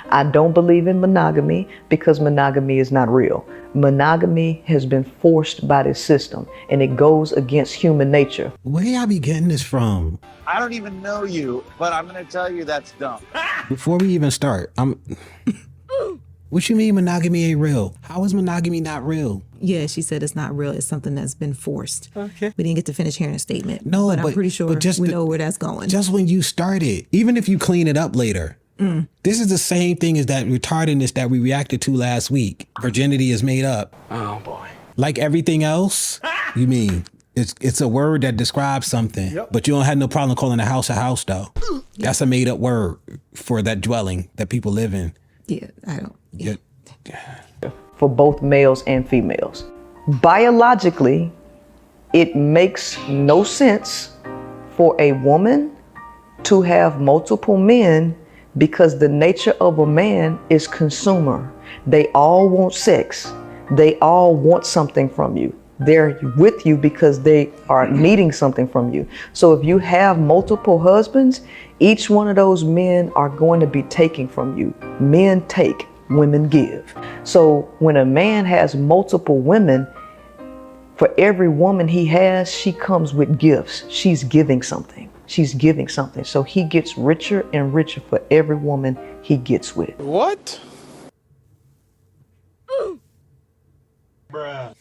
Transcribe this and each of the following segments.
I don't believe in monogamy because monogamy is not real. Monogamy has been forced by this system, and it goes against human nature. Where y'all be getting this from? I don't even know you, but I'm going to tell you that's dumb. Before we even start, what you mean monogamy ain't real? How is monogamy not real? Yeah, she said it's not real. It's something that's been forced. Okay. We didn't get to finish hearing a statement. No, but I'm pretty sure we know where that's going. Just when you started, even if you clean it up later, this is the same thing as that retardedness that we reacted to last week. Virginity is made up. Oh boy. Like everything else, you mean it's a word that describes something, but you don't have no problem calling a house though. That's a made up word for that dwelling that people live in. Yeah, I don't. Yeah. For both males and females. Biologically, it makes no sense for a woman to have multiple men because the nature of a man is consumer. They all want sex. They all want something from you. They're with you because they are needing something from you. So if you have multiple husbands, each one of those men are going to be taking from you. Men take, women give. So when a man has multiple women, for every woman he has, she comes with gifts. She's giving something. She's giving something. So he gets richer and richer for every woman he gets with. What? Bruh.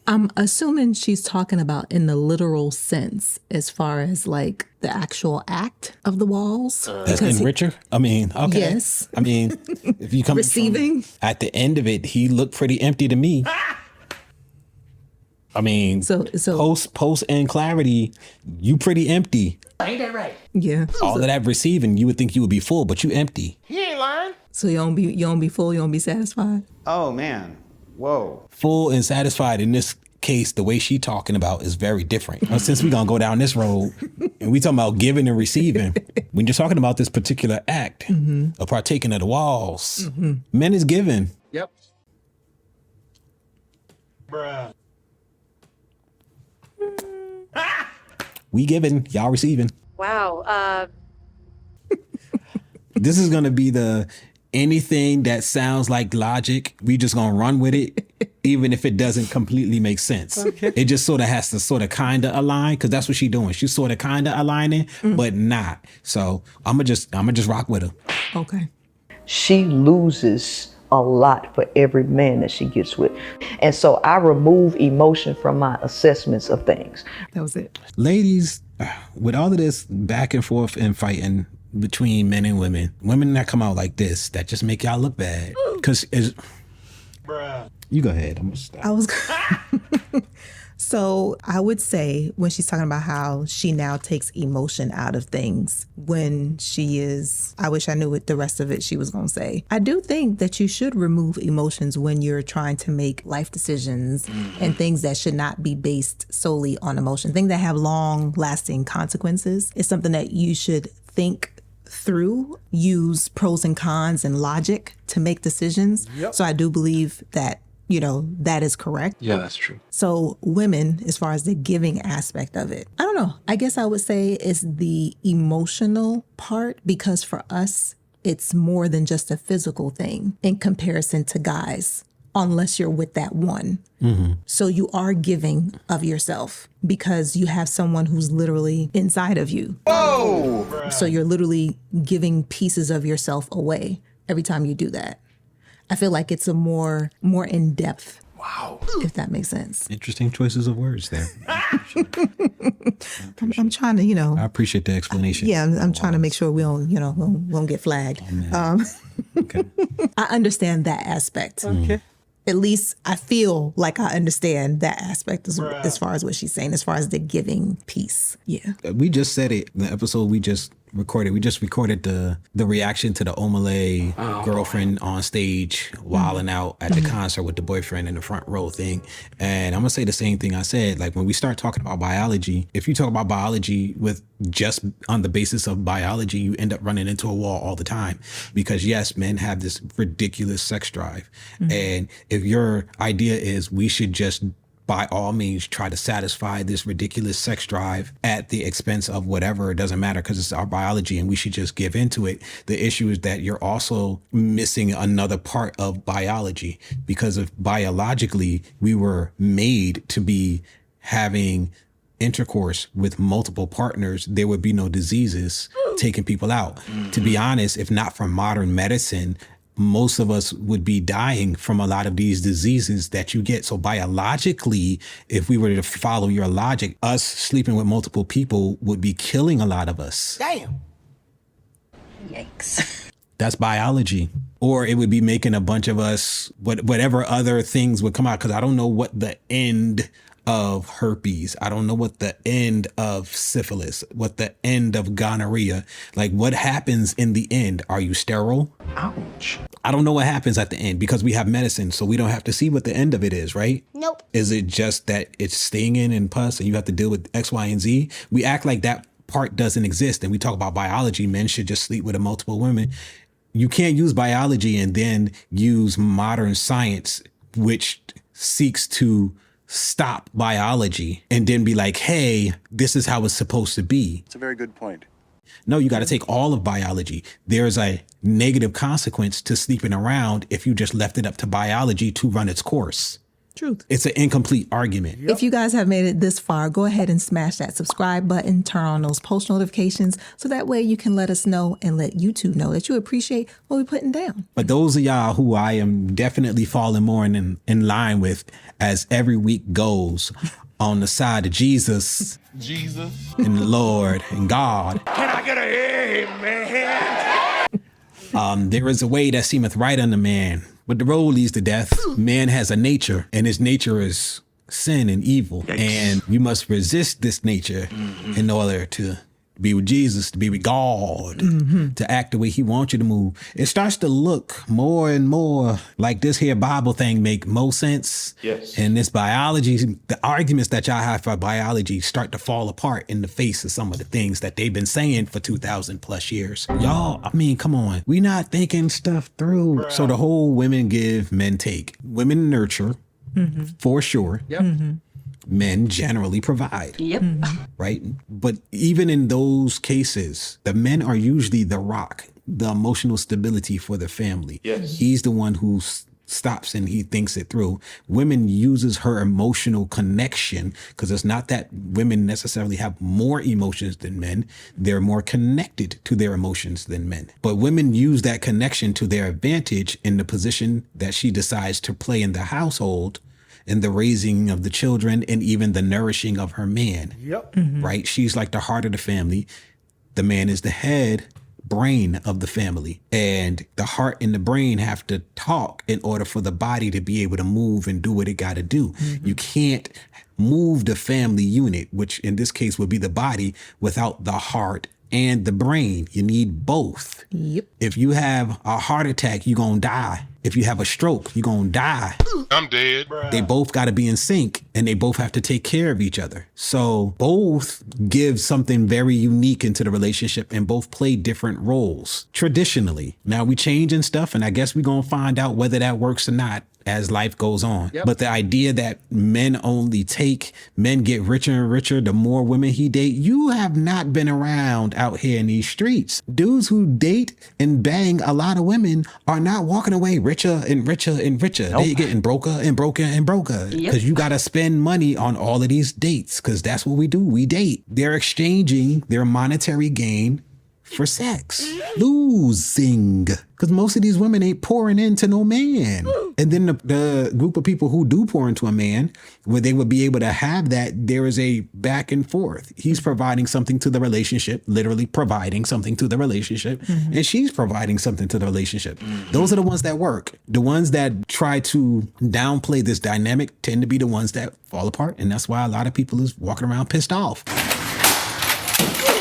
I'm assuming she's talking about in the literal sense as far as like the actual act of the walls. As in richer? I mean, okay. Yes. I mean, if you come Receiving? at the end of it, he looked pretty empty to me. I mean, so post and clarity, you pretty empty. Ain't that right? Yeah. All of that receiving, you would think you would be full, but you empty. He ain't lying. So you don't be full, you don't be satisfied? Oh, man. Whoa. Full and satisfied in this case, the way she talking about is very different. Now, since we gonna go down this road and we talking about giving and receiving, when you're talking about this particular act of partaking of the walls, men is giving. Yep. Bruh. We giving, y'all receiving. Wow. This is gonna be the anything that sounds like logic, we just gonna run with it, even if it doesn't completely make sense. Okay. It just sort of has to sort of kind of align, because that's what she's doing. She's sort of kind of aligning, but not. So I'ma just rock with her. Okay. She loses a lot for every man that she gets with. And so I remove emotion from my assessments of things. That was it. Ladies, with all of this back and forth and fighting between men and women that come out like this, that just make y'all look bad. Because you go ahead. I'm gonna stop. So I would say when she's talking about how she now takes emotion out of things when she is, I wish I knew what the rest of it she was going to say. I do think that you should remove emotions when you're trying to make life decisions and things that should not be based solely on emotion. Things that have long lasting consequences is something that you should think through, use pros and cons and logic to make decisions. Yep. So I do believe that, you know, that is correct. Yeah, that's true. So women, as far as the giving aspect of it, I don't know. I guess I would say it's the emotional part, because for us, it's more than just a physical thing in comparison to guys, unless you're with that one. So you are giving of yourself because you have someone who's literally inside of you. Whoa! So you're literally giving pieces of yourself away every time you do that. I feel like it's a more in-depth. Wow. If that makes sense. Interesting choices of words there. I'm trying to, you know. I appreciate the explanation. I'm trying to make sure we don't, you know, we won't get flagged. Okay. I understand that aspect. Okay. At least I feel like I understand that aspect as far as what she's saying, as far as the giving piece. Yeah. We just said it in the episode we just recorded. We just recorded the reaction to the Omalay girlfriend on stage wilding out at the concert with the boyfriend in the front row thing. And I'm gonna say the same thing I said. Like, when we start talking about biology, if you talk about biology with just on the basis of biology, you end up running into a wall all the time. Because yes, men have this ridiculous sex drive. And if your idea is we should just by all means try to satisfy this ridiculous sex drive at the expense of whatever. It doesn't matter because it's our biology and we should just give into it. The issue is that you're also missing another part of biology, because if biologically we were made to be having intercourse with multiple partners, there would be no diseases taking people out. To be honest, if not for modern medicine, most of us would be dying from a lot of these diseases that you get. So biologically, if we were to follow your logic, us sleeping with multiple people would be killing a lot of us. Damn. Yikes. That's biology. Or it would be making a bunch of us, whatever other things would come out. Because I don't know what the end of herpes, I don't know what the end of syphilis, what the end of gonorrhea, like what happens in the end. Are you sterile? Ouch. I don't know what happens at the end because we have medicine, so we don't have to see what the end of it is, right? Nope. Is it just that it's stinging and pus and you have to deal with X, Y, and Z? We act like that part doesn't exist, and we talk about biology. Men should just sleep with multiple women. You can't use biology and then use modern science, which seeks to stop biology and then be like, hey, this is how it's supposed to be. It's a very good point. No, you got to take all of biology. There's a negative consequence to sleeping around if you just left it up to biology to run its course. Truth. It's an incomplete argument. If you guys have made it this far, go ahead and smash that subscribe button, turn on those post notifications, so that way you can let us know and let YouTube know that you appreciate what we're putting down. But those of y'all who I am definitely falling more in line with as every week goes, on the side of Jesus and the Lord and God. Can I get a amen? There is a way that seemeth right unto man, but the road leads to death. Man has a nature, and his nature is sin and evil. Yikes. And you must resist this nature in order to be with Jesus, to be with God, to act the way he wants you to move. It starts to look more and more like this here Bible thing make more sense. Yes. And this biology, the arguments that y'all have for biology start to fall apart in the face of some of the things that they've been saying for 2,000 plus years. Y'all, I mean, come on. We not thinking stuff through. So the whole women give, men take. Women nurture, for sure. Yep. Men generally provide. Yep. Right? But even in those cases, the men are usually the rock, the emotional stability for the family. Yes. He's the one who stops and he thinks it through. Women uses her emotional connection, because it's not that women necessarily have more emotions than men. They're more connected to their emotions than men. But women use that connection to their advantage in the position that she decides to play in the household, in the raising of the children, and even the nourishing of her man. Yep. Right? She's like the heart of the family. The man is the head brain of the family. And the heart and the brain have to talk in order for the body to be able to move and do what it got to do. You can't move the family unit, which in this case would be the body, without the heart and the brain. You need both. Yep. If you have a heart attack, you're going to die. If you have a stroke, you're going to die. I'm dead. They both got to be in sync, and they both have to take care of each other. So both give something very unique into the relationship, and both play different roles traditionally. Now we changing stuff, and I guess we're going to find out whether that works or not as life goes on. Yep. But the idea that men only take, men get richer and richer the more women he date, you have not been around out here in these streets. Dudes who date and bang a lot of women are not walking away richer and richer and richer. Nope. They getting broker and broker and broker, because you got to spend money on all of these dates, because that's what we do. We date. They're exchanging their monetary gain for sex. Losing. Because most of these women ain't pouring into no man. And then the group of people who do pour into a man, where they would be able to have that, there is a back and forth. He's providing something to the relationship, literally providing something to the relationship, and she's providing something to the relationship. Those are the ones that work. The ones that try to downplay this dynamic tend to be the ones that fall apart. And that's why a lot of people is walking around pissed off,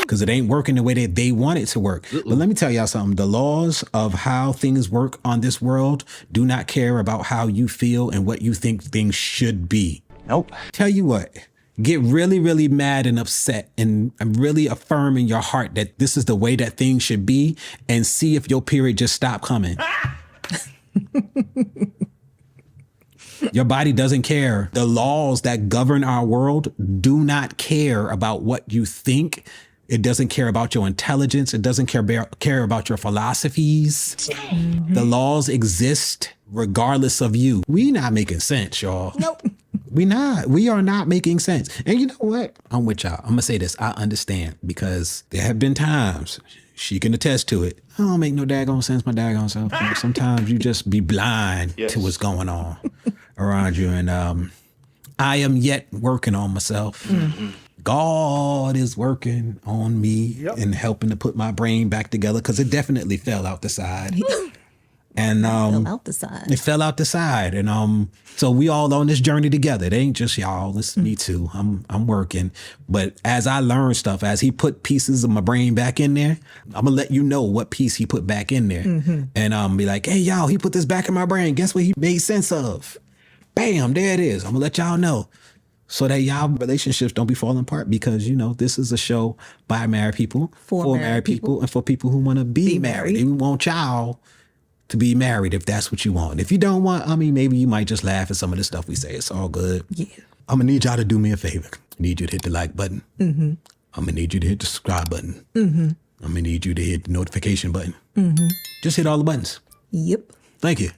because it ain't working the way that they want it to work. But let me tell y'all something. The laws of how things work on this world do not care about how you feel and what you think things should be. Nope. Tell you what, get really, really mad and upset and really affirm in your heart that this is the way that things should be, and see if your period just stop coming. Your body doesn't care. The laws that govern our world do not care about what you think. It doesn't care about your intelligence. It doesn't care about your philosophies. Mm-hmm. The laws exist regardless of you. We not making sense, y'all. Nope. We are not making sense. And you know what? I'm with y'all. I'm going to say this. I understand because there have been times, she can attest to it. I don't make no daggone sense my daggone self. Sometimes you just be blind to what's going on around you. And I am yet working on myself. Mm-hmm. God is working on me and helping to put my brain back together because it definitely fell out the side. And fell out the side. It fell out the side. And so we all on this journey together. It ain't just y'all, it's me too. I'm working. But as I learn stuff, as he put pieces of my brain back in there, I'm gonna let you know what piece he put back in there. Mm-hmm. And be like, hey y'all, he put this back in my brain. Guess what he made sense of? Bam, there it is. I'm gonna let y'all know. So that y'all relationships don't be falling apart because, you know, this is a show by married people, for married people, and for people who want to be married. And we want y'all to be married if that's what you want. If you don't want, I mean, maybe you might just laugh at some of the stuff we say. It's all good. Yeah. I'm going to need y'all to do me a favor. I need you to hit the like button. Mm-hmm. I'm going to need you to hit the subscribe button. Mm-hmm. I'm going to need you to hit the notification button. Mm-hmm. Just hit all the buttons. Yep. Thank you.